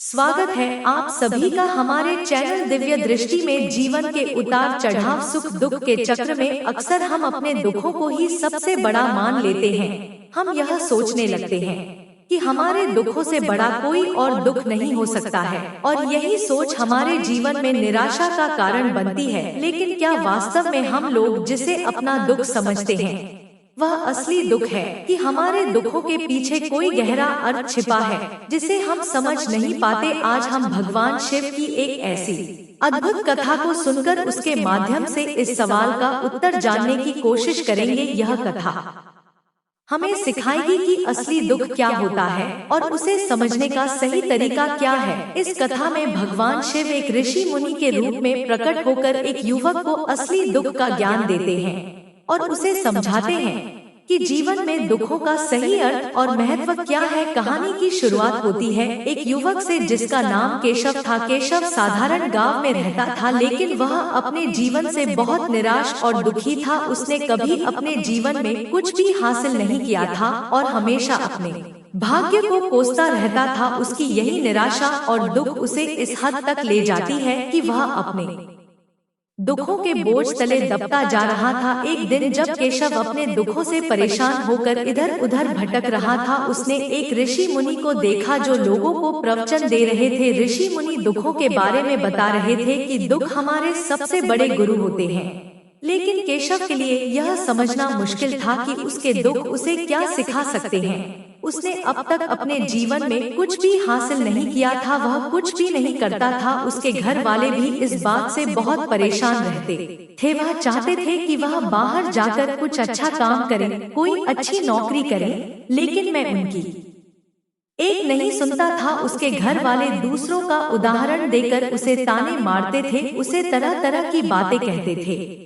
स्वागत है आप सभी का हमारे चैनल दिव्य दृष्टि में। जीवन के उतार चढ़ाव, सुख दुख के चक्र में अक्सर हम अपने दुखों को ही सबसे बड़ा मान लेते हैं। हम यह सोचने लगते हैं कि हमारे दुखों से बड़ा कोई और दुख नहीं हो सकता है, और यही सोच हमारे जीवन में निराशा का कारण बनती है। लेकिन क्या वास्तव में हम लोग जिसे अपना दुख समझते हैं वह असली दुख है, कि हमारे दुखों के पीछे कोई गहरा अर्थ छिपा है जिसे हम समझ नहीं पाते? आज हम भगवान शिव की एक ऐसी अद्भुत कथा को सुनकर उसके माध्यम से इस सवाल का उत्तर जानने की कोशिश करेंगे। यह कथा हमें सिखाएगी कि असली दुख क्या होता है और उसे समझने का सही तरीका क्या है। इस कथा में भगवान शिव एक ऋषि मुनि के रूप में प्रकट होकर एक युवक को असली दुख का ज्ञान देते हैं और उसे समझाते हैं कि जीवन में दुखों का सही अर्थ और महत्व क्या है। कहानी की शुरुआत होती है एक युवक से जिसका नाम केशव था। केशव साधारण गांव में रहता था, लेकिन वह अपने जीवन से बहुत निराश और दुखी था। उसने कभी अपने जीवन में कुछ भी हासिल नहीं किया था और हमेशा अपने भाग्य को कोसता रहता था। उसकी यही निराशा और दुख उसे इस हद तक ले जाती है कि वह अपने दुखों के बोझ तले दबता जा रहा था। एक दिन जब केशव अपने दुखों से परेशान होकर इधर उधर भटक रहा था, उसने एक ऋषि मुनि को देखा जो लोगों को प्रवचन दे रहे थे। ऋषि मुनि दुखों के बारे में बता रहे थे कि दुख हमारे सबसे बड़े गुरु होते हैं, लेकिन केशव के लिए यह समझना मुश्किल था कि उसके दुख उसे क्या सिखा सकते हैं। उसने अब तक अपने जीवन में कुछ भी हासिल नहीं किया था, वह कुछ भी नहीं करता था। उसके घर वाले भी इस बात से बहुत परेशान रहते थे। वह चाहते थे कि वह बाहर जाकर कुछ अच्छा काम करे, कोई अच्छी नौकरी करे, लेकिन मैं उनकी एक नहीं सुनता था। उसके घर वाले दूसरों का उदाहरण देकर उसे ताने मारते थे, उसे तरह तरह की बातें कहते थे,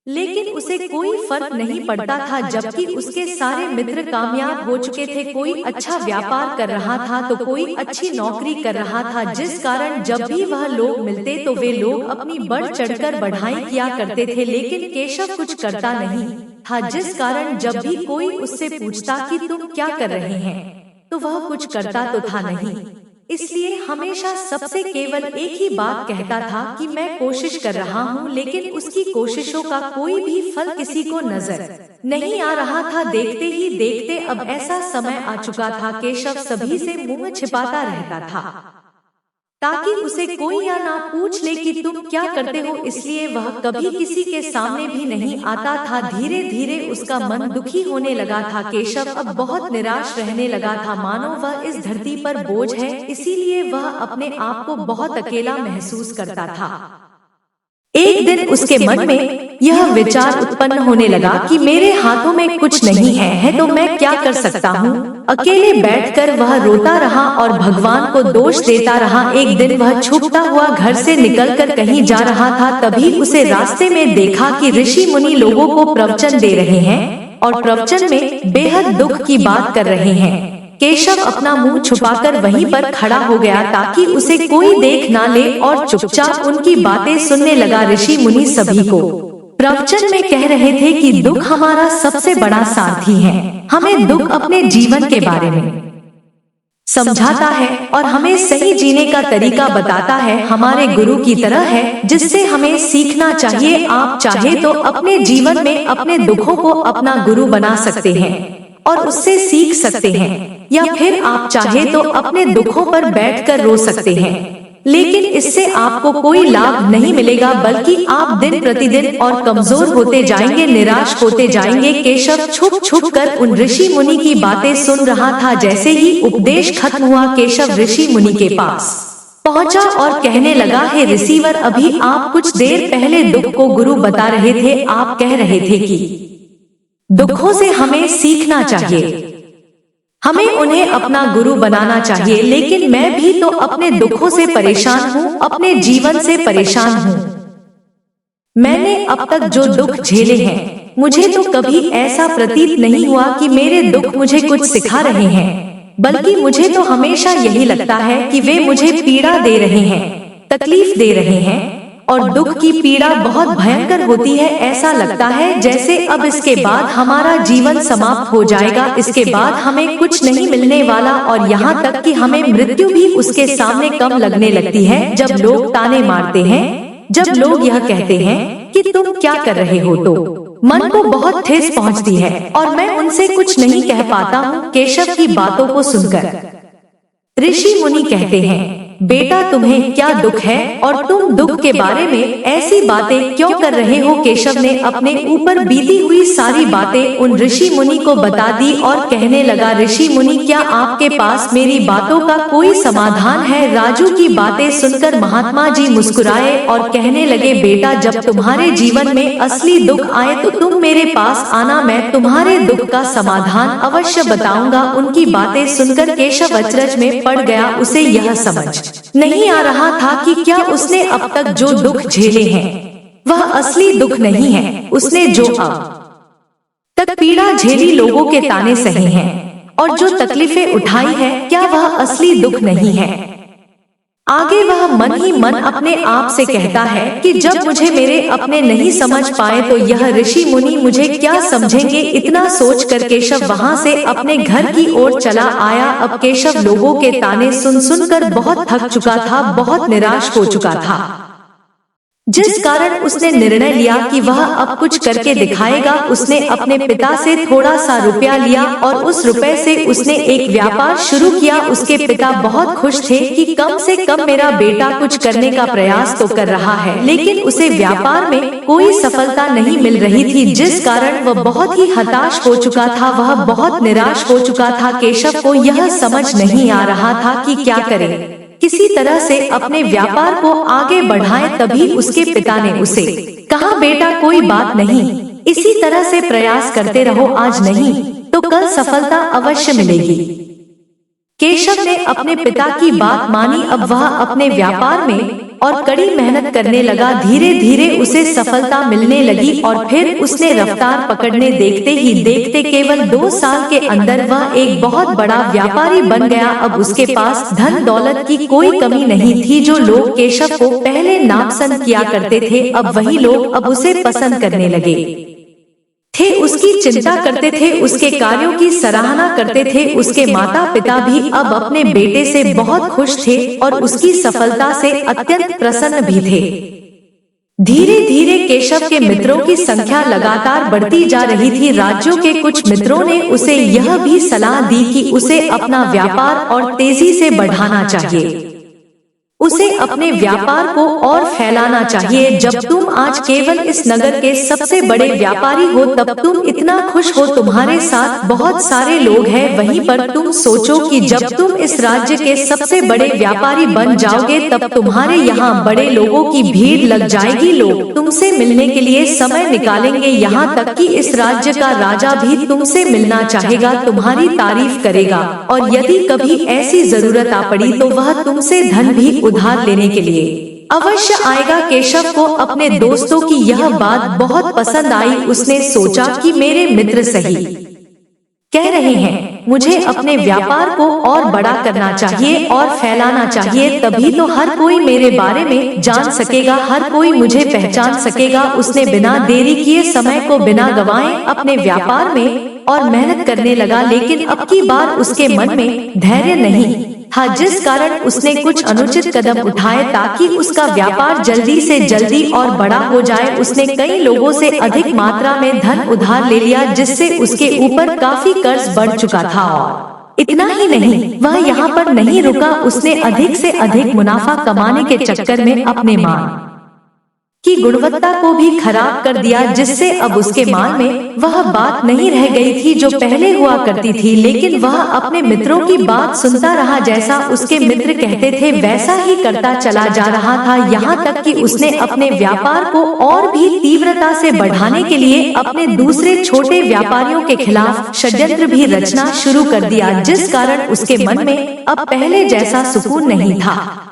लेकिन उसे कोई फर्क नहीं पड़ता था। जबकि उसके सारे मित्र कामयाब हो चुके थे, कोई अच्छा व्यापार कर रहा था तो कोई अच्छी नौकरी कर रहा था, जिस कारण जब भी वह लोग मिलते तो वे लोग अपनी बढ़ चढ़कर बढ़ाई किया करते थे। लेकिन केशव कुछ करता नहीं था, जिस कारण जब भी कोई उससे पूछता कि तुम क्या कर रहे हैं तो वह कुछ करता तो था नहीं। इसलिए हमेशा सबसे केवल एक ही बात कहता था कि मैं कोशिश कर रहा हूँ, लेकिन उसकी कोशिशों का कोई भी फल किसी को नजर नहीं आ रहा था। देखते ही देखते अब ऐसा समय आ चुका था, केशव सभी से मुंह छिपाता रहता था ताकि उसे कोई या ना पूछ ले कि तुम क्या करते हो। इसलिए वह कभी किसी के सामने भी नहीं आता था। धीरे धीरे उसका मन दुखी होने लगा था। केशव अब बहुत निराश रहने लगा था, मानो वह इस धरती पर बोझ है। इसीलिए वह अपने आप को बहुत अकेला महसूस करता था। एक दिन उसके मन में यह विचार उत्पन्न होने लगा कि मेरे हाथों में कुछ नहीं है तो मैं क्या कर सकता हूँ। अकेले बैठकर वह रोता रहा और भगवान को दोष देता रहा। एक दिन वह छुपता हुआ घर से निकलकर कहीं जा रहा था, तभी उसे रास्ते में देखा कि ऋषि मुनि लोगों को प्रवचन दे रहे हैं और प्रवचन में बेहद दुख की बात कर रहे हैं। केशव अपना मुंह छुपाकर वहीं पर खड़ा हो गया ताकि उसे कोई देख ना ले और चुपचाप उनकी बातें सुनने लगा। ऋषि मुनि सभी को प्रवचन में कह रहे थे कि दुख हमारा सबसे बड़ा सारथी है, हमें दुख अपने जीवन के बारे में समझाता है और हमें सही जीने का तरीका बताता है। हमारे गुरु की तरह है जिससे हमें सीखना चाहिए। आप चाहे तो अपने जीवन में अपने दुखों को अपना गुरु बना सकते हैं और उससे सीख सकते हैं, या फिर आप चाहे तो अपने दुखों पर बैठकर रो सकते हैं, लेकिन इससे आपको कोई लाभ नहीं मिलेगा, बल्कि आप दिन प्रतिदिन और कमजोर होते जाएंगे, निराश होते जाएंगे। केशव छुप छुप कर उन ऋषि मुनि की बातें सुन रहा था। जैसे ही उपदेश खत्म हुआ, केशव ऋषि मुनि के पास पहुंचा और कहने लगा, हे रिसीवर, अभी आप कुछ देर पहले दुख को गुरु बता रहे थे। आप कह रहे थे कि दुखों से हमें सीखना चाहिए, हमें उन्हें अपना गुरु बनाना चाहिए, लेकिन मैं भी तो अपने दुखों से परेशान हूँ, अपने जीवन से परेशान हूँ। मैंने अब तक जो दुख झेले हैं, मुझे तो कभी ऐसा प्रतीत नहीं हुआ कि मेरे दुख मुझे कुछ सिखा रहे हैं, बल्कि मुझे तो हमेशा यही लगता है कि वे मुझे पीड़ा दे रहे हैं, तकलीफ दे रहे हैं। और दुख की पीड़ा बहुत भयंकर होती है। ऐसा लगता है जैसे अब इसके बाद हमारा जीवन समाप्त हो जाएगा, इसके बाद हमें कुछ नहीं मिलने वाला, और यहाँ तक कि हमें मृत्यु भी उसके सामने कम लगने लगती है। जब लोग ताने मारते हैं, जब लोग यह कहते हैं कि तुम क्या कर रहे हो, तो मन को बहुत ठेस पहुँचती है और मैं उनसे कुछ नहीं कह पाता हूँ। केशव की बातों को सुनकर ऋषि मुनि कहते हैं, बेटा तुम्हें क्या दुख है और तुम दुख के बारे में ऐसी बातें क्यों कर रहे हो। केशव ने अपने ऊपर बीती हुई सारी बातें उन ऋषि मुनि को बता दी और कहने लगा, ऋषि मुनि क्या आपके पास मेरी बातों का कोई समाधान है। राजू की बातें सुनकर महात्मा जी मुस्कुराए और कहने लगे, बेटा जब तुम्हारे जीवन में असली दुख आए तो तुम मेरे पास आना, मैं तुम्हारे दुख का समाधान अवश्य बताऊंगा। उनकी बातें सुनकर केशव अचरज में पड़ गया। उसे यह समझ नहीं आ रहा था कि क्या उसने अब तक जो दुख झेले हैं वह असली दुख नहीं है। उसने जो अब तक पीड़ा झेली, लोगों के ताने सहे हैं और जो तकलीफें उठाई है, क्या वह असली दुख नहीं है। आगे वह मन ही मन अपने आप से कहता है कि जब मुझे मेरे अपने नहीं समझ पाए तो यह ऋषि मुनि मुझे क्या समझेंगे। इतना सोचकर केशव वहां से अपने घर की ओर चला आया। अब केशव लोगों के ताने सुन सुनकर बहुत थक चुका था, बहुत निराश हो चुका था, जिस कारण उसने निर्णय लिया कि वह अब कुछ करके दिखाएगा। उसने अपने पिता से थोड़ा सा रुपया लिया और उस रुपए से उसने एक व्यापार शुरू किया। उसके पिता बहुत खुश थे कि कम से कम मेरा बेटा कुछ करने का प्रयास तो कर रहा है, लेकिन उसे व्यापार में कोई सफलता नहीं मिल रही थी, जिस कारण वह बहुत ही हताश हो चुका था, वह बहुत निराश हो चुका था। केशव को यह समझ नहीं आ रहा था कि क्या करे, किसी तरह से अपने व्यापार को आगे बढ़ाए। तभी उसके पिता ने उसे कहा, बेटा कोई बात नहीं, इसी तरह से प्रयास करते रहो, आज नहीं तो कल सफलता अवश्य मिलेगी। केशव ने अपने पिता की बात मानी। अब वह अपने व्यापार में और कड़ी मेहनत करने लगा। धीरे धीरे उसे सफलता मिलने लगी और फिर उसने रफ्तार पकड़ने देखते ही देखते केवल 2 साल के अंदर वह एक बहुत बड़ा व्यापारी बन गया। अब उसके पास धन दौलत की कोई कमी नहीं थी। जो लोग केशव को पहले नापसंद किया करते थे, अब वही लोग अब उसे पसंद करने लगे थे, उसकी चिंता करते थे, उसके कार्यों की सराहना करते थे। उसके माता पिता भी अब अपने बेटे से बहुत खुश थे और उसकी सफलता से अत्यंत प्रसन्न भी थे। धीरे धीरे केशव के मित्रों की संख्या लगातार बढ़ती जा रही थी। राज्यों के कुछ मित्रों ने उसे यह भी सलाह दी कि उसे अपना व्यापार और तेजी से बढ़ाना चाहिए, उसे अपने व्यापार को और फैलाना चाहिए। जब तुम आज केवल इस नगर के सबसे बड़े व्यापारी हो तब तुम इतना खुश हो, तुम्हारे साथ बहुत सारे लोग हैं। वहीं पर तुम सोचो कि जब तुम इस राज्य के सबसे बड़े व्यापारी बन जाओगे तब तुम्हारे यहाँ बड़े लोगों की भीड़ लग जाएगी, लोग तुमसे मिलने के लिए समय निकालेंगे, यहाँ तक कि इस राज्य का राजा भी तुमसे मिलना चाहेगा, तुम्हारी तारीफ करेगा, और यदि कभी ऐसी जरूरत आ पड़ी तो वह तुमसे धन भी उधार लेने के लिए अवश्य आएगा। केशव को अपने दोस्तों की यह बात बहुत पसंद आई। उसने सोचा कि मेरे मित्र सही कह रहे हैं, मुझे अपने व्यापार को और बड़ा करना चाहिए और फैलाना चाहिए, तभी तो हर कोई मेरे बारे में जान सकेगा, हर कोई मुझे पहचान सकेगा। उसने बिना देरी किए, समय को बिना गंवाए अपने व्यापार में और मेहनत करने लगा। लेकिन अब की बार उसके मन में धैर्य नहीं था, जिस कारण उसने कुछ अनुचित कदम उठाए ताकि उसका व्यापार जल्दी से जल्दी और बड़ा हो जाए। उसने कई लोगों से अधिक मात्रा में धन उधार ले लिया, जिससे उसके ऊपर काफी कर्ज बढ़ चुका था। और इतना ही नहीं, वह यहाँ पर नहीं रुका, उसने अधिक से अधिक मुनाफा कमाने के चक्कर में अपने माल की गुणवत्ता को भी खराब कर दिया, जिससे अब उसके माल में वह बात नहीं रह गई थी जो पहले हुआ करती थी। लेकिन वह अपने मित्रों की बात सुनता रहा, जैसा उसके मित्र कहते थे वैसा ही करता चला जा रहा था, यहाँ तक कि उसने अपने व्यापार को और भी तीव्रता से बढ़ाने के लिए अपने दूसरे छोटे व्यापारियों के खिलाफ षड्यंत्र भी रचना शुरू कर दिया, जिस कारण उसके मन में अब पहले जैसा सुकून नहीं था।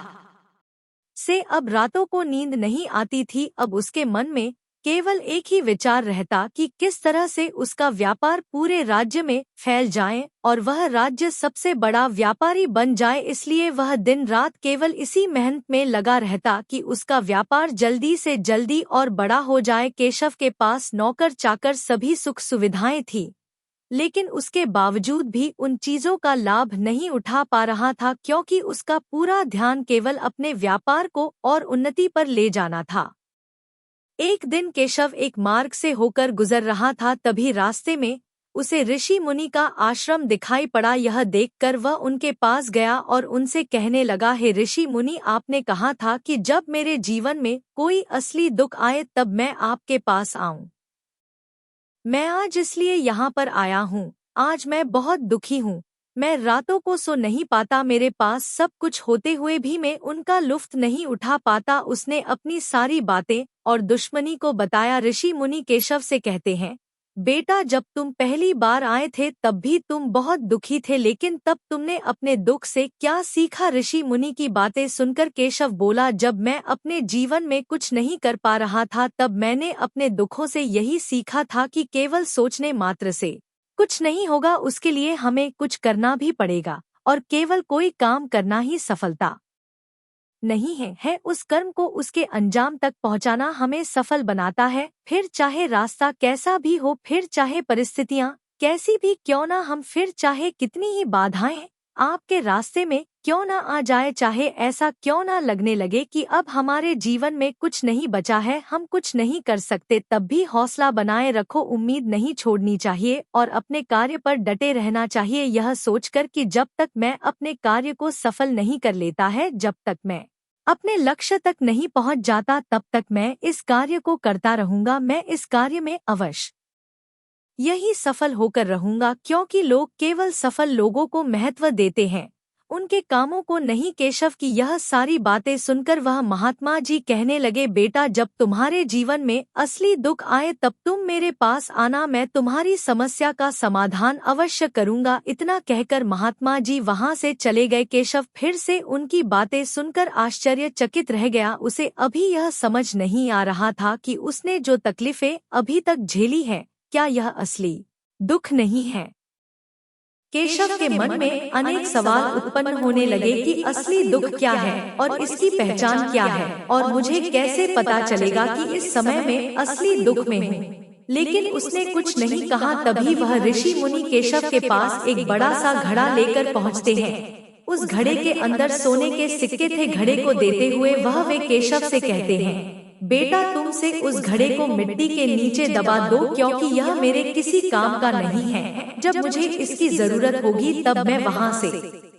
से अब रातों को नींद नहीं आती थी। अब उसके मन में केवल एक ही विचार रहता कि किस तरह से उसका व्यापार पूरे राज्य में फैल जाए और वह राज्य सबसे बड़ा व्यापारी बन जाए। इसलिए वह दिन रात केवल इसी मेहनत में लगा रहता कि उसका व्यापार जल्दी से जल्दी और बड़ा हो जाए। केशव के पास नौकर चाकर सभी सुख सुविधाएं थी, लेकिन उसके बावजूद भी उन चीजों का लाभ नहीं उठा पा रहा था, क्योंकि उसका पूरा ध्यान केवल अपने व्यापार को और उन्नति पर ले जाना था। एक दिन केशव एक मार्ग से होकर गुजर रहा था, तभी रास्ते में उसे ऋषि मुनि का आश्रम दिखाई पड़ा। यह देखकर वह उनके पास गया और उनसे कहने लगा, हे ऋषि मुनि, आपने कहा था कि जब मेरे जीवन में कोई असली दुख आए तब मैं आपके पास आऊं। मैं आज इसलिए यहाँ पर आया हूँ। आज मैं बहुत दुखी हूँ। मैं रातों को सो नहीं पाता। मेरे पास सब कुछ होते हुए भी मैं उनका लुत्फ नहीं उठा पाता। उसने अपनी सारी बातें और दुश्मनी को बताया। ऋषि मुनि केशव से कहते हैं, बेटा, जब तुम पहली बार आए थे तब भी तुम बहुत दुखी थे, लेकिन तब तुमने अपने दुख से क्या सीखा? ऋषि मुनि की बातें सुनकर केशव बोला, जब मैं अपने जीवन में कुछ नहीं कर पा रहा था तब मैंने अपने दुखों से यही सीखा था कि केवल सोचने मात्र से कुछ नहीं होगा, उसके लिए हमें कुछ करना भी पड़ेगा और केवल कोई काम करना ही सफलता नहीं है उस कर्म को उसके अंजाम तक पहुंचाना हमें सफल बनाता है। फिर चाहे रास्ता कैसा भी हो, फिर चाहे परिस्थितियां कैसी भी क्यों ना हम, फिर चाहे कितनी ही बाधाएं आपके रास्ते में क्यों ना आ जाए, चाहे ऐसा क्यों ना लगने लगे कि अब हमारे जीवन में कुछ नहीं बचा है, हम कुछ नहीं कर सकते, तब भी हौसला बनाए रखो, उम्मीद नहीं छोड़नी चाहिए और अपने कार्य पर डटे रहना चाहिए, यह सोचकर कि जब तक मैं अपने कार्य को सफल नहीं कर लेता है, जब तक मैं अपने लक्ष्य तक नहीं पहुंच जाता, तब तक मैं इस कार्य को करता रहूंगा। मैं इस कार्य में अवश्य यही सफल होकर रहूंगा, क्योंकि लोग केवल सफल लोगों को महत्व देते हैं, उनके कामों को नहीं। केशव की यह सारी बातें सुनकर वह महात्मा जी कहने लगे, बेटा, जब तुम्हारे जीवन में असली दुख आए तब तुम मेरे पास आना, मैं तुम्हारी समस्या का समाधान अवश्य करूंगा। इतना कहकर महात्मा जी वहां से चले गए। केशव फिर से उनकी बातें सुनकर आश्चर्यचकित रह गया। उसे अभी यह समझ नहीं आ रहा था कि उसने जो तकलीफें अभी तक झेली हैं, क्या यह असली दुख नहीं है? केशव के मन में अनेक सवाल उत्पन्न होने लगे कि असली दुख क्या है और इसकी पहचान क्या है और मुझे कैसे पता चलेगा कि इस समय में असली दुख में हूँ। लेकिन उसने कुछ नहीं कहा। तभी वह ऋषि मुनि केशव के पास एक बड़ा सा घड़ा लेकर पहुँचते हैं। उस घड़े के अंदर सोने के सिक्के थे। घड़े को देते हुए वह वे केशव से कहते हैं, बेटा, तुमसे उस घड़े को मिट्टी के नीचे दबा दो, क्योंकि यह मेरे किसी काम का नहीं है। जब मुझे इसकी जरूरत होगी तब मैं वहां से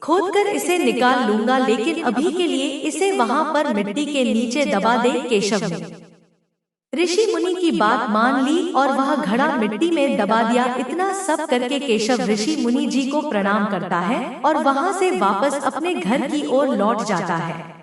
खोदकर इसे निकाल लूंगा, लेकिन अभी के लिए इसे वहां पर मिट्टी के नीचे दबा दे। केशव ने ऋषि मुनि की बात मान ली और वह घड़ा मिट्टी में दबा दिया। इतना सब करके केशव ऋषि मुनि जी को प्रणाम करता है और वहां से वापस अपने घर की ओर लौट जाता है।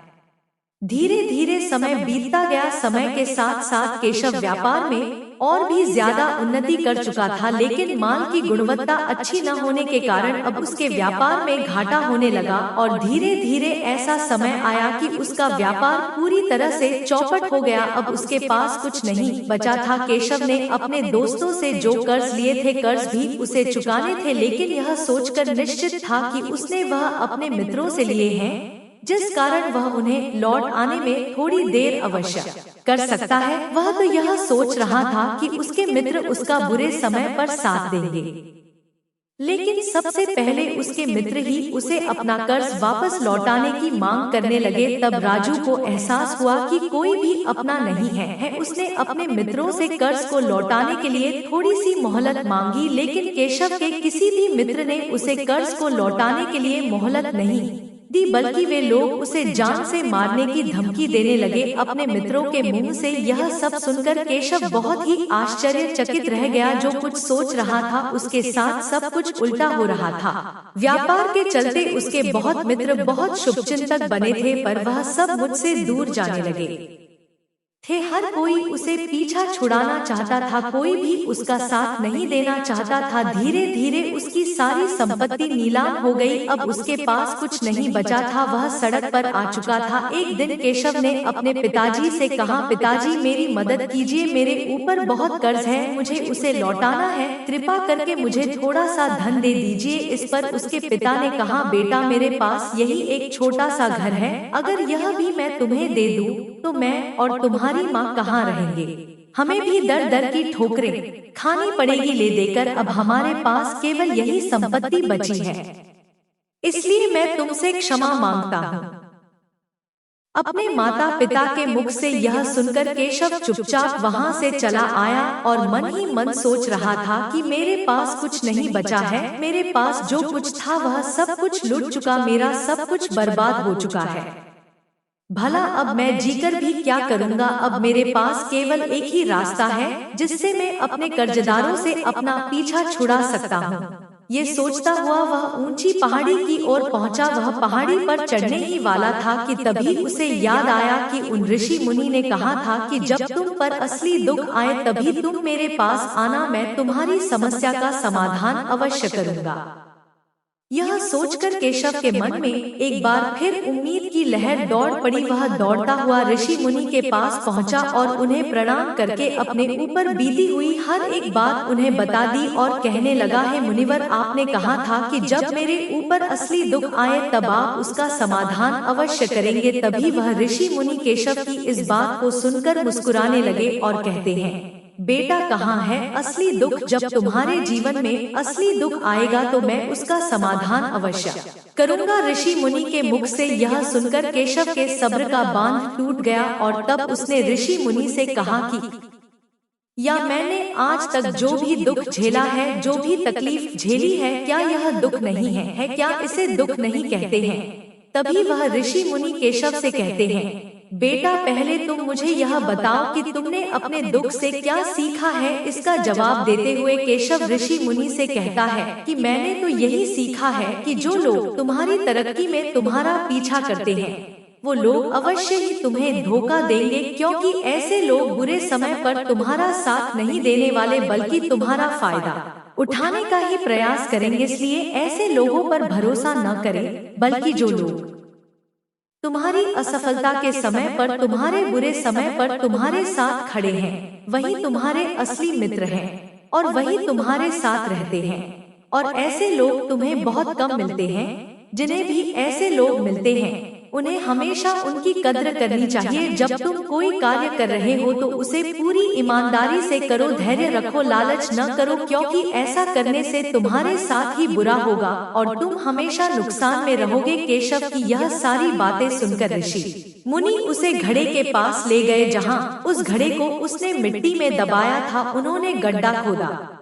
धीरे धीरे समय बीतता गया। समय के साथ साथ केशव व्यापार में और भी ज्यादा उन्नति कर चुका था, लेकिन माल की गुणवत्ता अच्छी न होने के कारण अब उसके व्यापार में घाटा होने लगा और धीरे धीरे ऐसा समय आया कि उसका व्यापार पूरी तरह से चौपट हो गया। अब उसके पास कुछ नहीं बचा था। केशव ने अपने दोस्तों से जो कर्ज लिए थे, कर्ज भी उसे चुकाने थे, लेकिन यह सोचकर निश्चित था कि उसने वह अपने मित्रों से लिए हैं, जिस कारण वह उन्हें लौट आने में थोड़ी देर अवश्य कर सकता है। वह तो यह सोच रहा था कि उसके मित्र उसका बुरे समय पर साथ देंगे, लेकिन सबसे पहले उसके मित्र ही उसे अपना कर्ज वापस लौटाने की मांग करने लगे। तब राजू को एहसास हुआ कि कोई भी अपना नहीं है। उसने अपने मित्रों से कर्ज को लौटाने के लिए थोड़ी सी मोहलत मांगी, लेकिन केशव के किसी भी मित्र ने उसे कर्ज को लौटाने के लिए मोहलत नहीं दी, बल्कि वे लोग उसे जान से मारने की धमकी देने लगे अपने मित्रों के मुंह से। यह सब सुनकर केशव बहुत ही आश्चर्यचकित रह गया। जो कुछ सोच रहा था उसके साथ सब कुछ उल्टा हो रहा था। व्यापार के चलते उसके बहुत मित्र बहुत शुभचिंतक बने थे, पर वह सब मुझसे दूर जाने लगे। थे। हर कोई उसे पीछा छुड़ाना चाहता था, कोई भी उसका साथ नहीं देना चाहता था। धीरे धीरे उसकी सारी संपत्ति नीलाम हो गई। अब उसके पास कुछ नहीं बचा था, वह सड़क पर आ चुका था। एक दिन केशव ने अपने पिताजी से कहा, पिताजी मेरी मदद कीजिए, मेरे ऊपर बहुत कर्ज है, मुझे उसे लौटाना है, कृपा करके मुझे थोड़ा सा धन दे दीजिए। इस पर उसके पिता ने कहा, बेटा मेरे पास यही एक छोटा सा घर है, अगर यह भी मैं तुम्हें दे दूं तो मैं और तुम्हारी माँ कहाँ रहेंगे? हमें भी दर दर की ठोकरें खानी पड़ेगी ले देकर। अब हमारे पास केवल यही संपत्ति बची है, इसलिए मैं तुमसे क्षमा मांगता हूँ। अपने माता पिता के मुख से यह सुनकर केशव चुपचाप वहाँ से चला आया और मन ही मन सोच रहा था कि मेरे पास कुछ नहीं बचा है, मेरे पास जो कुछ था वह सब कुछ लुट चुका, मेरा सब कुछ बर्बाद हो चुका है। भला अब मैं जीकर भी क्या करूँगा? अब मेरे पास केवल एक ही रास्ता है जिससे मैं अपने कर्जदारों से अपना पीछा छुड़ा सकता हूँ। ये सोचता हुआ वह ऊंची पहाड़ी की ओर पहुंचा। वह पहाड़ी पर चढ़ने ही वाला था कि तभी उसे याद आया कि उन ऋषि मुनि ने कहा था कि जब तुम पर असली दुख आए तभी तुम मेरे पास आना, मैं तुम्हारी समस्या का समाधान अवश्य करूँगा। यह सोचकर केशव के मन में एक बार फिर उम्मीद की लहर दौड़ पड़ी। वह दौड़ता हुआ ऋषि मुनि के पास पहुंचा और उन्हें प्रणाम करके अपने ऊपर बीती हुई हर एक बात उन्हें बता दी और कहने लगा, है मुनिवर, आपने कहा था कि जब मेरे ऊपर असली दुख आए तब आप उसका समाधान अवश्य करेंगे। तभी वह ऋषि मुनि केशव की इस बात को सुनकर मुस्कुराने लगे और कहते हैं, बेटा कहाँ है असली दुख? जब तुम्हारे जीवन में असली दुख आएगा तो मैं उसका समाधान अवश्य करूँगा। ऋषि मुनि के मुख से यह सुनकर केशव के सब्र का बांध टूट गया और तब उसने ऋषि मुनि से कहा कि या मैंने आज तक जो भी दुख झेला है, जो भी तकलीफ झेली है, क्या यह दुख नहीं है? क्या इसे दुख नहीं कहते हैं? तभी वह ऋषि मुनि केशव से कहते हैं, बेटा पहले तुम मुझे यह बताओ कि तुमने अपने दुख से क्या सीखा है। इसका जवाब देते हुए केशव ऋषि मुनि से कहता है कि मैंने तो यही सीखा है कि जो लोग तुम्हारी तरक्की में तुम्हारा पीछा करते हैं वो लोग अवश्य ही तुम्हें धोखा देंगे, क्योंकि ऐसे लोग बुरे समय पर तुम्हारा साथ नहीं देने वाले बल्कि तुम्हारा फायदा उठाने का ही प्रयास करेंगे। इसलिए ऐसे लोगों पर भरोसा न करें, बल्कि जो लोग तुम्हारी असफलता के समय पर, तुम्हारे बुरे समय पर तुम्हारे साथ खड़े हैं, वही तुम्हारे असली मित्र हैं और वही तुम्हारे साथ रहते हैं। और ऐसे लोग तुम्हें बहुत कम मिलते हैं। जिन्हें भी ऐसे लोग मिलते हैं उन्हें हमेशा उनकी कद्र करनी चाहिए। जब तुम कोई कार्य कर रहे हो तो उसे पूरी ईमानदारी से करो, धैर्य रखो, लालच न करो, क्योंकि ऐसा करने से तुम्हारे साथ ही बुरा होगा और तुम हमेशा नुकसान में रहोगे। केशव की यह सारी बातें सुनकर ऋषि मुनि उसे घड़े के पास ले गए, जहाँ उस घड़े को उसने मिट्टी में दबाया था। उन्होंने गड्ढा खोदा,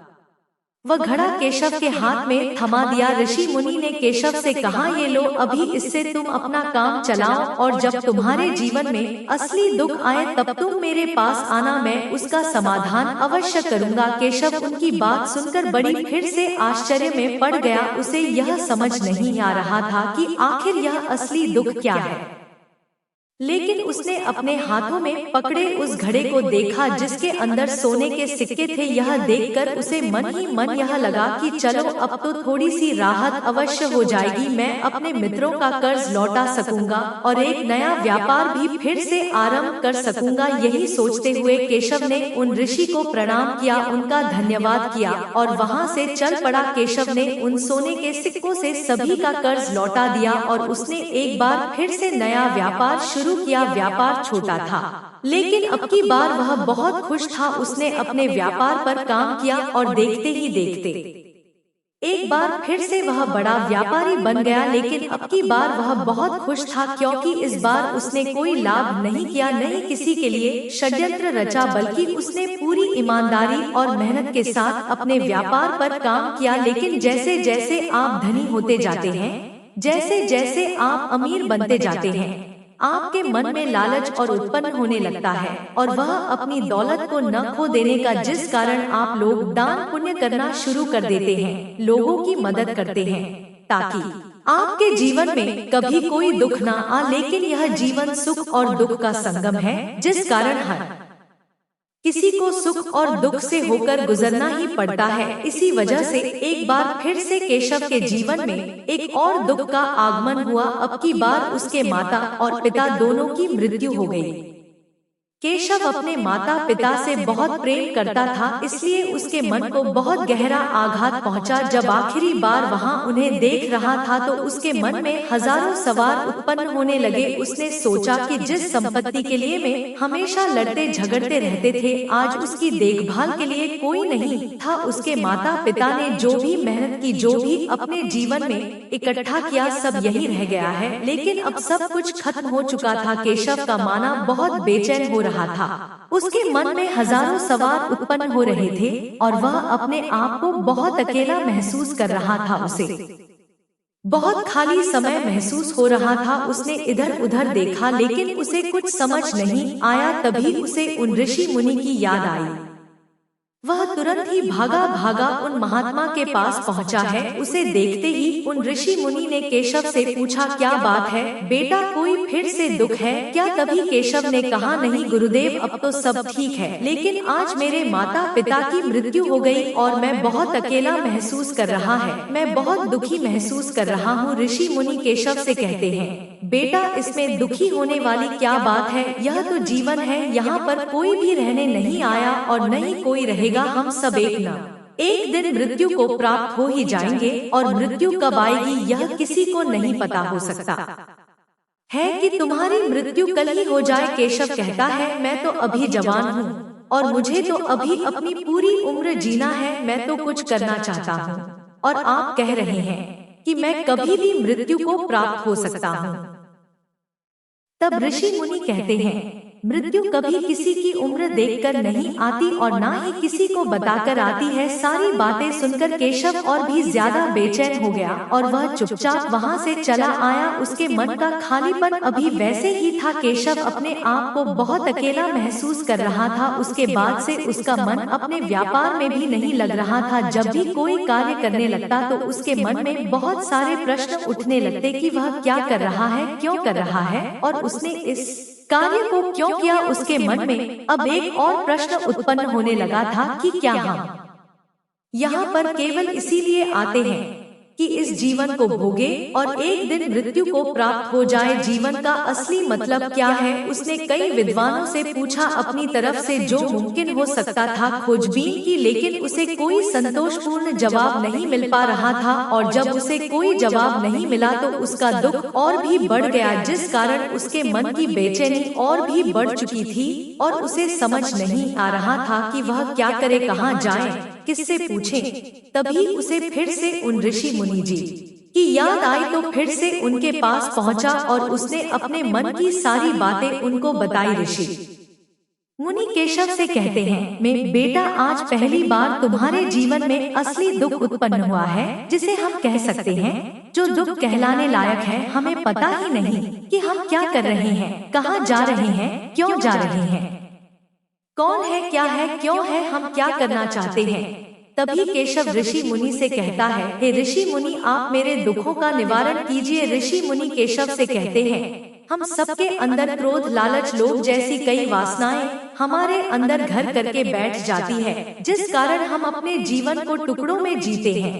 वह घड़ा केशव के हाथ में थमा दिया। ऋषि मुनि ने केशव से कहा, ये लो, अभी इससे तुम अपना काम चलाओ और जब तुम्हारे जीवन में असली दुख आए तब तुम मेरे पास आना, मैं उसका समाधान अवश्य करूँगा। केशव उनकी बात सुनकर बड़ी फिर से आश्चर्य में पड़ गया। उसे यह समझ नहीं आ रहा था कि आखिर यह असली दुख क्या है, लेकिन उसने अपने हाथों में पकड़े उस घड़े को देखा जिसके अंदर सोने के सिक्के थे। यह देखकर उसे मन ही मन यह लगा कि चलो अब तो थोड़ी सी राहत अवश्य हो जाएगी, मैं अपने मित्रों का कर्ज लौटा सकूंगा और एक नया व्यापार भी फिर से आरंभ कर सकूंगा। यही सोचते हुए केशव ने उन ऋषि को प्रणाम किया, उनका धन्यवाद किया और वहां से चल पड़ा। केशव ने उन सोने के सिक्कों से सभी का कर्ज लौटा दिया और उसने एक बार फिर से नया व्यापार शुरू किया। व्यापार छोटा था लेकिन अब की बार वह बहुत खुश था। उसने अपने व्यापार पर काम किया और देखते ही देखते एक बार फिर से वह बड़ा व्यापारी बन गया। लेकिन अब की बार वह बहुत खुश था, क्योंकि इस बार उसने कोई लाभ नहीं किया, नहीं किसी के लिए षड्यंत्र रचा, बल्कि उसने पूरी ईमानदारी और मेहनत के साथ अपने व्यापार पर काम किया। लेकिन जैसे जैसे आप धनी होते जाते हैं, जैसे जैसे आप अमीर बनते जाते हैं, आपके मन में लालच और उत्पन्न होने लगता है और वह अपनी दौलत को न खो देने का, जिस कारण आप लोग दान पुण्य करना शुरू कर देते हैं, लोगों की मदद करते हैं ताकि आपके जीवन में कभी कोई दुख ना आ, लेकिन यह जीवन सुख और दुख का संगम है, जिस कारण हर किसी को सुख और दुख से होकर गुजरना ही पड़ता है। इसी वजह से एक बार फिर से केशव के जीवन में एक और दुख का आगमन हुआ। अब की बार उसके माता और पिता दोनों की मृत्यु हो गई। केशव अपने माता पिता से बहुत प्रेम करता था, इसलिए उसके मन को बहुत गहरा आघात पहुंचा। जब आखिरी बार वहां उन्हें देख रहा था तो उसके मन में हजारों सवाल उत्पन्न होने लगे। उसने सोचा कि जिस संपत्ति के लिए मैं हमेशा लड़ते झगड़ते रहते थे, आज उसकी देखभाल के लिए कोई नहीं था। उसके माता पिता ने जो भी मेहनत की, जो भी अपने जीवन में इकट्ठा किया, सब यही रह गया है। लेकिन अब सब कुछ खत्म हो चुका था। केशव का माना बहुत बेचैन हो रहा था। उसके मन में हजारों सवाल उत्पन्न हो रहे थे और वह अपने आप को बहुत अकेला महसूस कर रहा था। उसे बहुत खाली समय महसूस हो रहा था। उसने इधर उधर देखा, लेकिन उसे कुछ समझ नहीं आया। तभी उसे उन ऋषि मुनि की याद आई। वह तुरंत ही भागा उन महात्मा के पास पहुंचा है। उसे देखते ही उन ऋषि मुनि ने केशव से पूछा, क्या बात है बेटा, कोई फिर से दुख है क्या? तभी केशव ने कहा, नहीं गुरुदेव, अब तो सब ठीक है, लेकिन आज मेरे माता पिता की मृत्यु हो गई और मैं बहुत अकेला महसूस कर रहा है। मैं बहुत दुखी महसूस कर रहा हूँ। ऋषि मुनि केशव से कहते हैं, बेटा इसमें दुखी होने वाली क्या बात है? यह तो जीवन है, यहाँ पर कोई भी रहने नहीं आया और न ही कोई रहेगा। हम सब एक दिन मृत्यु को प्राप्त हो ही जाएंगे और मृत्यु कब आएगी यह किसी को नहीं पता हो सकता है कि तुम्हारी मृत्यु कल ही हो जाए। केशव कहता है, मैं तो अभी जवान हूँ और मुझे तो अभी अपनी पूरी उम्र जीना है। मैं तो कुछ करना चाहता हूँ और आप कह रहे हैं कि मैं कभी भी मृत्यु को प्राप्त हो सकता हूँ। तब ऋषि मुनि कहते हैं, मृत्यु कभी किसी की उम्र देखकर नहीं आती और ना ही किसी को बताकर आती है। सारी बातें सुनकर केशव और भी ज्यादा बेचैन हो गया और वह चुपचाप वहां से चला आया। उसके मन का खालीपन अभी वैसे ही था। केशव अपने आप को बहुत अकेला महसूस कर रहा था। उसके बाद से उसका मन अपने व्यापार में भी नहीं लग रहा था। जब भी कोई कार्य करने लगता तो उसके मन में बहुत सारे प्रश्न उठने लगते कि वह क्या कर रहा है, क्यों कर रहा है और उसने इस कार्य को क्यों किया। उसके मन में अब एक और प्रश्न उत्पन्न होने लगा था कि क्या हम यहाँ पर केवल इसीलिए आते हैं कि इस जीवन को भोगे और एक दिन मृत्यु को प्राप्त हो जाए? जीवन का असली मतलब क्या है? उसने कई विद्वानों से पूछा, अपनी तरफ से जो मुमकिन हो सकता था खोजबीन की, लेकिन उसे कोई संतोषपूर्ण जवाब नहीं मिल पा रहा था। और जब उसे कोई जवाब नहीं मिला तो उसका दुख और भी बढ़ गया, जिस कारण उसके मन की बेचैनी और भी बढ़ चुकी थी और उसे समझ नहीं आ रहा था कि वह क्या करे, कहाँ जाए, किससे पूछे। तभी उसे फिर से उन ऋषि मुनि जी की याद आई तो फिर से उनके पास पहुंचा और उसने अपने मन की सारी बातें उनको बताई। ऋषि मुनि केशव से कहते हैं, मैं बेटा आज पहली बार तुम्हारे जीवन में असली दुख उत्पन्न हुआ है, जिसे हम कह सकते हैं जो दुख कहलाने लायक है। हमें पता ही नहीं कि हम क्या कर रहे हैं, कहाँ जा रहे हैं, क्यों जा रहे हैं, कौन है, क्या है, क्यों है, हम क्या करना चाहते हैं। तभी केशव ऋषि मुनि से कहता है, हे ऋषि मुनि, आप मेरे दुखों का निवारण कीजिए। ऋषि मुनि केशव से कहते हैं, हम सबके अंदर क्रोध, लालच, लोभ जैसी कई वासनाएं हमारे अंदर घर करके बैठ जाती है, जिस कारण हम अपने जीवन को टुकड़ों में जीते हैं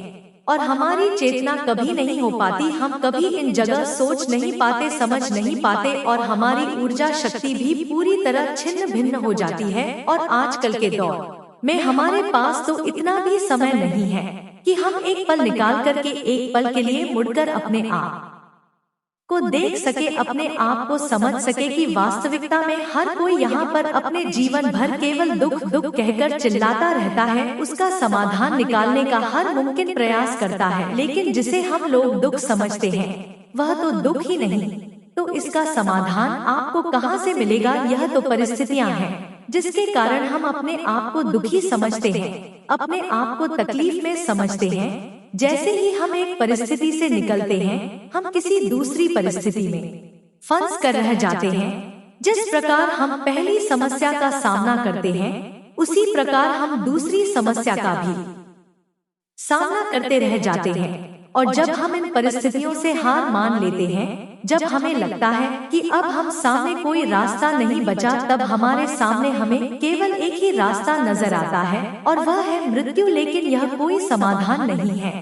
और हमारी चेतना कभी नहीं हो पाती। हम कभी इन जगह सोच नहीं पाते, समझ नहीं पाते और हमारी ऊर्जा शक्ति भी पूरी तरह छिन्न भिन्न हो जाती है। और आजकल के दौर में हमारे पास तो इतना भी समय नहीं है कि हम एक पल निकाल करके एक पल के लिए मुड़कर अपने आप को देख सके, अपने आप को समझ सके कि वास्तविकता में हर कोई यहाँ पर अपने जीवन भर केवल दुख दुख कहकर चिल्लाता रहता है। उसका समाधान निकालने का हर मुमकिन प्रयास करता है, लेकिन जिसे हम लोग दुख समझते हैं वह तो दुख ही नहीं। तो इसका समाधान आपको कहाँ से मिलेगा? यह तो परिस्थितियाँ हैं जिसके कारण हम अपने आप को दुखी समझते हैं, अपने आप को तकलीफ में समझते हैं। जैसे ही हम एक परिस्थिति से निकलते हैं, हम किसी दूसरी परिस्थिति में फंस कर रह जाते हैं। जिस प्रकार हम पहली समस्या का सामना करते हैं, उसी प्रकार हम दूसरी समस्या का भी सामना करते रह जाते हैं और जब हम इन परिस्थितियों से हार मान लेते हैं, जब हमें लगता है कि अब हम सामने कोई रास्ता नहीं बचा, तब हमारे सामने हमें केवल एक ही रास्ता नजर आता है और वह है मृत्यु। लेकिन यह कोई समाधान नहीं है,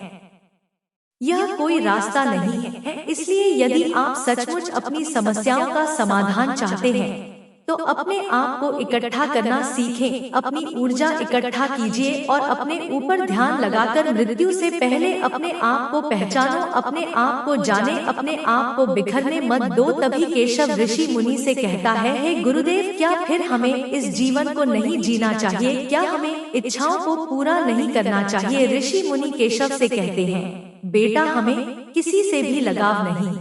यह कोई रास्ता नहीं है। इसलिए यदि आप सचमुच अपनी समस्याओं का समाधान चाहते हैं तो अपने आप को इकट्ठा करना सीखें, अपनी ऊर्जा इकट्ठा कीजिए और अपने ऊपर ध्यान लगाकर मृत्यु से पहले अपने आप को पहचानो, अपने आप को जाने, अपने आप को बिखरने मत दो। तभी केशव ऋषि मुनि से कहता है, हे गुरुदेव, क्या फिर हमें इस जीवन को नहीं जीना चाहिए? क्या हमें इच्छाओं को पूरा नहीं करना चाहिए? ऋषि मुनि केशव से कहते हैं, बेटा, हमें किसी से भी लगाव नहीं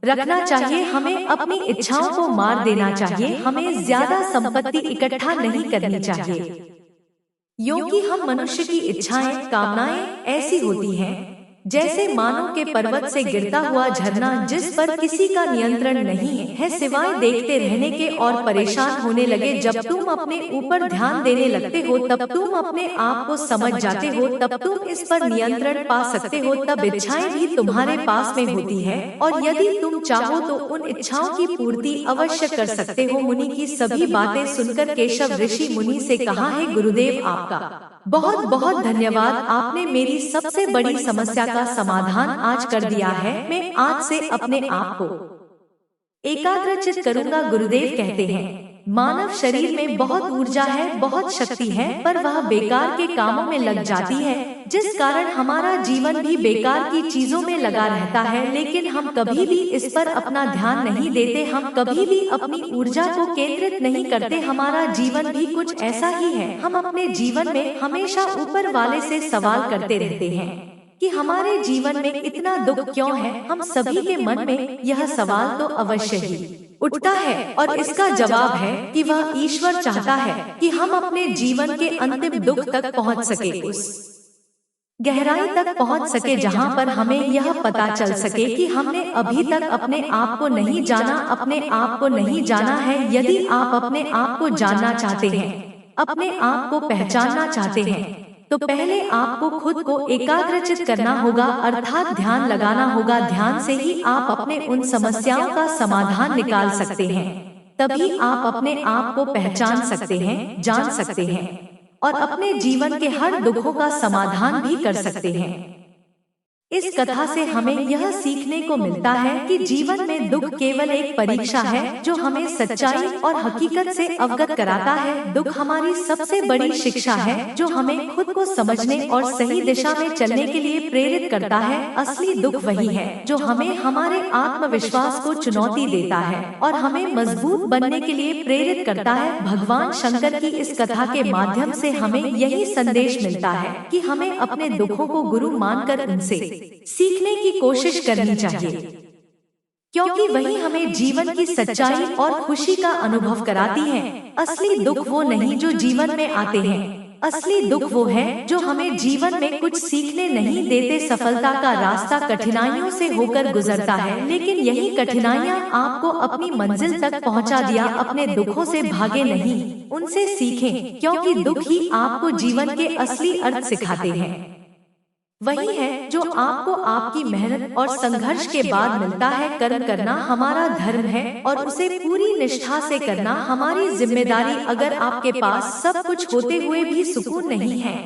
रखना चाहिए, हमें अपनी इच्छाओं को मार देना चाहिए, हमें ज्यादा संपत्ति इकट्ठा नहीं करनी चाहिए, क्योंकि हम मनुष्य की इच्छाएं, कामनाएं ऐसी होती हैं जैसे मानो के पर्वत से गिरता हुआ झरना, जिस पर किसी का नियंत्रण नहीं है सिवाय देखते रहने के और परेशान होने लगे। जब तुम अपने ऊपर ध्यान देने लगते हो, तब तुम अपने आप को समझ जाते हो, तब तुम इस पर नियंत्रण पा सकते हो, तब इच्छाएं भी तुम्हारे पास में होती है और यदि तुम चाहो तो उन इच्छाओं की पूर्ति अवश्य कर सकते हो। मुनि की सभी बातें सुनकर केशव ऋषि मुनि से कहा, है गुरुदेव, आपका बहुत बहुत धन्यवाद, आपने मेरी सबसे बड़ी समस्या का समाधान आज कर दिया है। मैं आज से अपने आप को एकाग्रचित करूंगा। गुरुदेव कहते हैं, मानव शरीर में बहुत ऊर्जा है, बहुत शक्ति है, पर वह बेकार के कामों में लग जाती है, जिस कारण हमारा जीवन भी बेकार की चीजों में लगा रहता है। लेकिन हम कभी भी इस पर अपना ध्यान नहीं देते, हम कभी भी अपनी ऊर्जा को केंद्रित नहीं करते। हमारा जीवन भी कुछ ऐसा ही है, हम अपने जीवन में हमेशा ऊपर वाले से सवाल करते रहते हैं कि हमारे जीवन में इतना दुख क्यों है। हम सभी के मन में यह सवाल तो अवश्य ही उठता है और इसका जवाब है कि वह ईश्वर चाहता है कि हम अपने जीवन के अंतिम दुख तक पहुंच सके, उस गहराई तक पहुंच सके जहां पर हमें यह पता चल सके कि हमने अभी तक अपने आप को नहीं जाना, अपने आप को नहीं जाना है। यदि आप अपने आप को जानना चाहते हैं, अपने आप को पहचानना चाहते हैं, तो पहले आपको खुद को एकाग्रचित करना होगा, अर्थात ध्यान लगाना होगा। ध्यान से ही आप अपने उन समस्याओं का समाधान निकाल सकते हैं, तभी आप अपने आप को पहचान सकते हैं, जान सकते हैं और अपने जीवन के हर दुखों का समाधान भी कर सकते हैं। इस कथा से हमें यह सीखने को मिलता है कि जीवन में दुख केवल एक परीक्षा है जो हमें सच्चाई और हकीकत से अवगत कराता है। दुख हमारी सबसे बड़ी शिक्षा है जो हमें खुद को समझने और सही दिशा में चलने के लिए प्रेरित करता है। असली दुख वही है जो हमें हमारे आत्मविश्वास को चुनौती देता है और हमें मजबूत बनने के लिए प्रेरित करता है। भगवान शंकर की इस कथा के माध्यम से हमें यही संदेश मिलता है कि हमें अपने दुखों को गुरु मानकर उनसे सीखने की कोशिश करनी चाहिए, क्योंकि वही हमें जीवन की सच्चाई और खुशी का अनुभव कराती है। असली दुख वो नहीं जो जीवन में आते हैं, असली दुख वो है जो हमें जीवन में कुछ सीखने नहीं देते। सफलता का रास्ता कठिनाइयों से होकर गुजरता है, लेकिन यही कठिनाइयाँ आपको अपनी मंजिल तक पहुँचा दिया। अपने दुखों से भागे नहीं, उनसे सीखें, क्योंकि दुख ही आपको जीवन के असली अर्थ सिखाते हैं। वही है जो आपको आपकी मेहनत और संघर्ष के बाद मिलता है। कर्म करना हमारा धर्म है और उसे पूरी निष्ठा से करना हमारी जिम्मेदारी। अगर आपके पास सब कुछ होते हुए भी सुकून नहीं है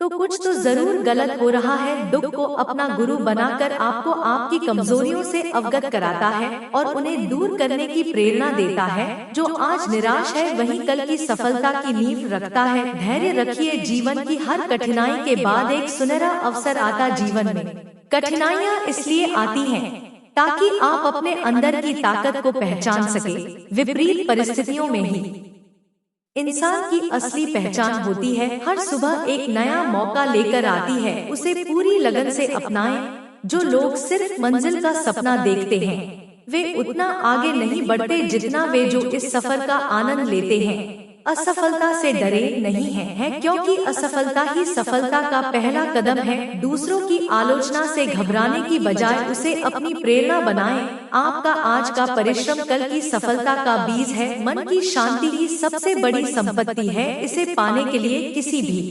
तो कुछ तो जरूर गलत हो रहा है। दुख को अपना गुरु बनाकर आपको आपकी कमजोरियों से अवगत कराता है और उन्हें दूर करने की प्रेरणा देता है। जो आज निराश है वही कल की सफलता की नींव रखता है। धैर्य रखिए, जीवन की हर कठिनाई के बाद एक सुनहरा अवसर आता। जीवन में कठिनाइयाँ इसलिए आती हैं ताकि आप अपने अंदर की ताकत को पहचान सके। विपरीत परिस्थितियों में ही इंसान की असली पहचान होती है। हर सुबह एक नया मौका लेकर आती है, उसे पूरी लगन से अपनाएं। जो लोग सिर्फ मंजिल का सपना देखते हैं वे उतना आगे नहीं बढ़ते जितना वे जो इस सफर का आनंद लेते हैं। असफलता से डरे नहीं है, क्योंकि असफलता ही सफलता का पहला कदम है। दूसरों की आलोचना से घबराने की बजाय उसे अपनी प्रेरणा बनाएं। आपका आज का परिश्रम कल की सफलता का बीज है। मन की शांति ही सबसे बड़ी संपत्ति है। इसे पाने के लिए किसी भी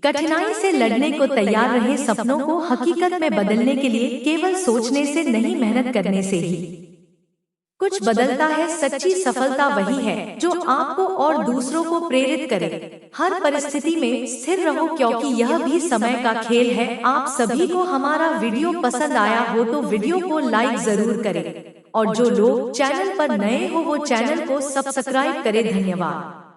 कठिनाई से लड़ने को तैयार रहे, सपनों को हकीकत में बदलने के लिए केवल सोचने से नहीं, मेहनत करने से ही कुछ बदलता है। सच्ची सफलता वही है जो आपको और दूसरों को प्रेरित करे। हर परिस्थिति में स्थिर रहो, क्योंकि यह भी समय का खेल है। आप सभी को हमारा वीडियो पसंद आया हो तो वीडियो को लाइक जरूर करें, और जो लोग चैनल पर नए हो वो चैनल को सब्सक्राइब करें। धन्यवाद।